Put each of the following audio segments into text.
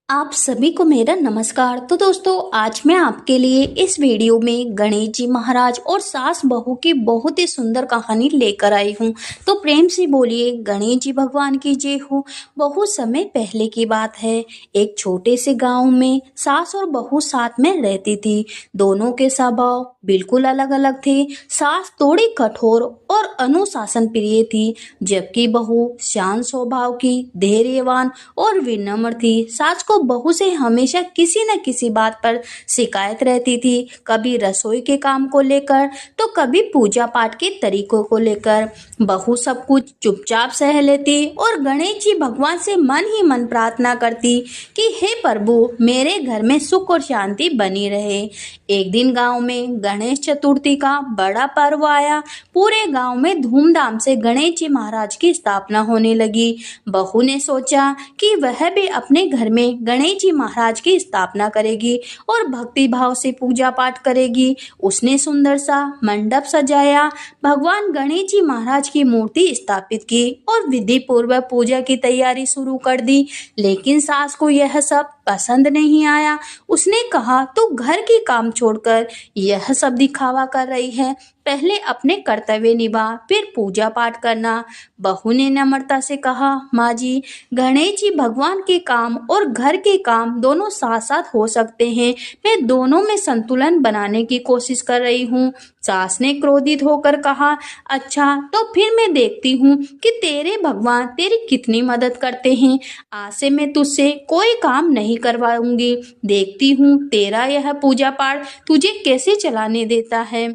आप सभी को मेरा नमस्कार। तो दोस्तों, आज मैं आपके लिए इस वीडियो में गणेश जी महाराज और सास बहू की बहुत ही सुंदर कहानी लेकर आई हूँ। तो प्रेम से बोलिए गणेश जी भगवान की जय हो। बहुत समय पहले की बात है। एक छोटे से गांव में सास और बहू साथ में रहती थी। दोनों के स्वभाव बिल्कुल अलग अलग थे। सास थोड़ी कठोर और अनुशासन प्रिय थी, जबकि बहू शांत स्वभाव की, धैर्यवान और विनम्र थी। सास को बहू से हमेशा किसी न किसी बात पर शिकायत रहती थी, कभी रसोई के काम को लेकर तो कभी पूजा पाठ के तरीकों को लेकर। बहू सब कुछ चुपचाप सह लेती और गणेश जी भगवान से मन ही मन प्रार्थना करती कि हे प्रभु, मेरे घर में सुख और शांति बनी रहे। एक दिन गांव में गणेश चतुर्थी का बड़ा पर्व आया। पूरे गांव में धूमधाम से गणेश जी महाराज की स्थापना होने लगी। बहू ने सोचा कि वह भी अपने घर में गणेश जी महाराज की स्थापना करेगी और भक्ति भाव से पूजा पाठ करेगी। उसने सुंदर सा मंडप सजाया, भगवान गणेश जी महाराज की मूर्ति स्थापित की और विधि पूर्वक पूजा की तैयारी शुरू कर दी। लेकिन सास को यह सब पसंद नहीं आया। उसने कहा, तू घर के काम छोड़कर यह सब दिखावा कर रही है, पहले अपने कर्तव्य निभा, फिर पूजा पाठ करना। बहू ने नम्रता से कहा, माँ जी, गणेश जी भगवान के काम और घर के काम दोनों साथ साथ हो सकते हैं। मैं दोनों में संतुलन बनाने की कोशिश कर रही हूँ। सास ने क्रोधित होकर कहा, अच्छा तो फिर मैं देखती हूँ कि तेरे भगवान तेरी कितनी मदद करते हैं। आज से मैं तुझसे कोई काम नहीं करवाऊंगी। देखती हूँ तेरा यह पूजा पाठ तुझे कैसे चलाने देता है।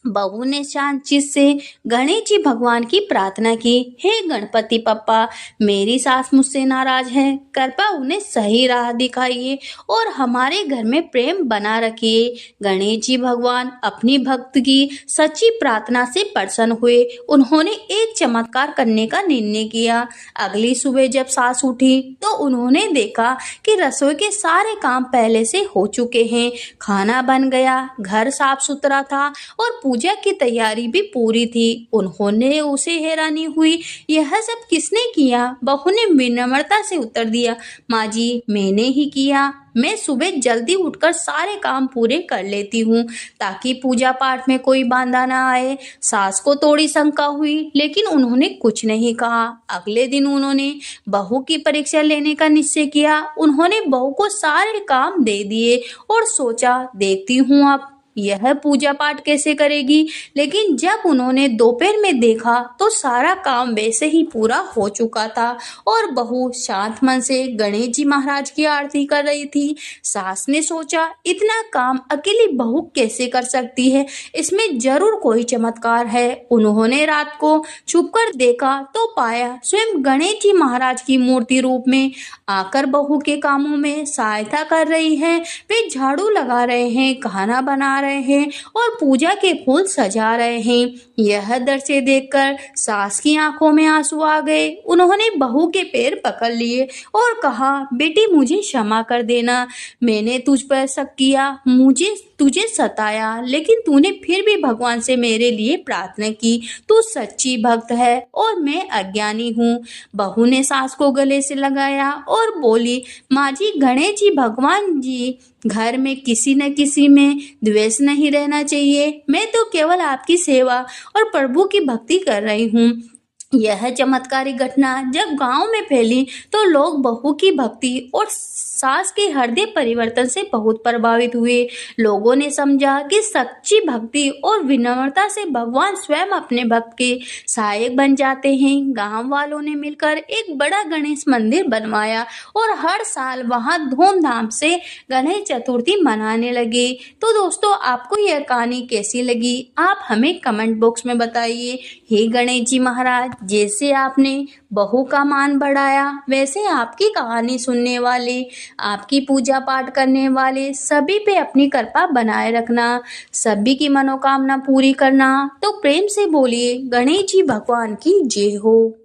बहू ने शांत चित से गणेश जी भगवान की प्रार्थना की, हे गणपति पप्पा, मेरी सास मुझसे नाराज है, कृपा उन्हें सही राह दिखाइए और हमारे घर में प्रेम बना रखिए। गणेश जी भगवान अपनी भक्त की सच्ची प्रार्थना से प्रसन्न हुए। उन्होंने एक चमत्कार करने का निर्णय किया। अगली सुबह जब सास उठी तो उन्होंने देखा कि रसोई के सारे काम पहले से हो चुके हैं। खाना बन गया, घर साफ सुथरा था और पूजा की तैयारी भी पूरी थी। उन्होंने उसे हैरानी हुई, यह सब किसने किया? बहू ने विनम्रता से उत्तर दिया, माँ जी, मैंने ही किया। मैं सुबह जल्दी उठकर सारे काम पूरे कर लेती हूँ ताकि पूजा पाठ में कोई बाधा ना आए। सास को थोड़ी शंका हुई, लेकिन उन्होंने कुछ नहीं कहा। अगले दिन उन्होंने बहू की परीक्षा लेने का निश्चय किया। उन्होंने बहू को सारे काम दे दिए और सोचा, देखती हूँ अब यह पूजा पाठ कैसे करेगी। लेकिन जब उन्होंने दोपहर में देखा तो सारा काम वैसे ही पूरा हो चुका था और बहू शांत मन से गणेश जी महाराज की आरती कर रही थी। सास ने सोचा, इतना काम अकेली बहू कैसे कर सकती है, इसमें जरूर कोई चमत्कार है। उन्होंने रात को छुपकर देखा तो पाया स्वयं गणेश जी महाराज की मूर्ति रूप में आकर बहू के कामों में सहायता कर रही है। वे झाड़ू लगा रहे हैं, खाना बना रहे हैं और पूजा के फूल सजा रहे हैं। यह दृश्य देखकर सास की आंखों में आंसू आ गए। उन्होंने बहू के पैर पकड़ लिए और कहा, बेटी, मुझे क्षमा कर देना, मैंने तुझ पर शक किया, मुझे तुझे सताया, लेकिन तूने फिर भी भगवान से मेरे लिए प्रार्थना की। तू सच्ची भक्त है और मैं अज्ञानी हूँ। बहू ने सास को गले से लगाया और बोली, माँ जी, गणेश जी भगवान जी घर में किसी न किसी में द्वेष नहीं रहना चाहिए। मैं तो केवल आपकी सेवा और प्रभु की भक्ति कर रही हूँ। यह चमत्कारी घटना जब गांव में फैली तो लोग बहू की भक्ति और सास के हृदय परिवर्तन से बहुत प्रभावित हुए। लोगों ने समझा कि सच्ची भक्ति और विनम्रता से भगवान स्वयं अपने भक्त के सहायक बन जाते हैं। गांव वालों ने मिलकर एक बड़ा गणेश मंदिर बनवाया और हर साल वहां धूमधाम से गणेश चतुर्थी मनाने लगे। तो दोस्तों, आपको यह कहानी कैसी लगी, आप हमें कमेंट बॉक्स में बताइए। हे गणेश जी महाराज, जैसे आपने बहू का मान बढ़ाया, वैसे आपकी कहानी सुनने वाले, आपकी पूजा पाठ करने वाले सभी पे अपनी कृपा बनाए रखना, सभी की मनोकामना पूरी करना। तो प्रेम से बोलिए गणेश जी भगवान की जय हो।